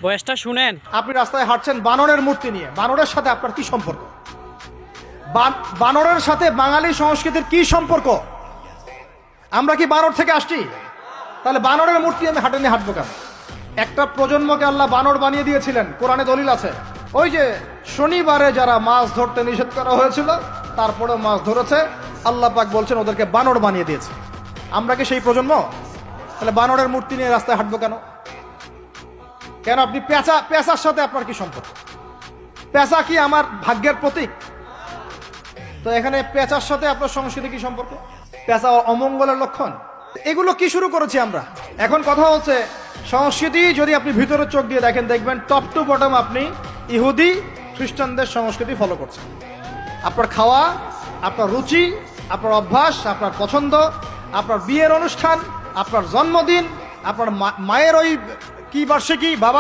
বয়সটা শুনেন। আপনি রাস্তায় হাঁটছেন বানরের মূর্তি নিয়ে, বানরের সাথে আপনার কি সম্পর্ক? বানরের সাথে বাঙালি সংস্কৃতির কি সম্পর্ক? আমরা কি বানর থেকে আসছি? তাহলে বানরের মূর্তি আমি হাটে নিয়ে হাঁটবো কেন? একটা প্রজন্মকে আল্লাহ বানর বানিয়ে দিয়েছিলেন, কোরআনে দলিল আছে। ওই যে শনিবারে যারা মাছ ধরতে নিষেধ করা হয়েছিল তারপরেও মাছ ধরেছে, আল্লাহ পাক বলছেন ওদেরকে বানর বানিয়ে দিয়েছে। আমরা কি সেই প্রজন্ম? তাহলে বানরের মূর্তি নিয়ে রাস্তায় হাঁটবো কেন? কেন আপনি পেঁচার সাথে আপনার কি সম্পর্ক? পেঁচা কি আমার ভাগ্যের প্রতীক? তো এখানে পেঁচার সাথে আপনার সংস্কৃতি কি সম্পর্ক? পেঁচা অমঙ্গলের লক্ষণ? এগুলো কি শুরু করেছি আমরা? এখন কথা হচ্ছে সংস্কৃতি যদি আপনি ভিতরে চোখ দিয়ে দেখেন, দেখবেন টপ টু বটম আপনি ইহুদি খ্রিস্টানদের সংস্কৃতি ফলো করছেন। আপনার খাওয়া, আপনার রুচি, আপনার অভ্যাস, আপনার পছন্দ, আপনার বিয়ের অনুষ্ঠান, আপনার জন্মদিন, আপনার মায়ের ওই কি বার্ষিকী, বাবা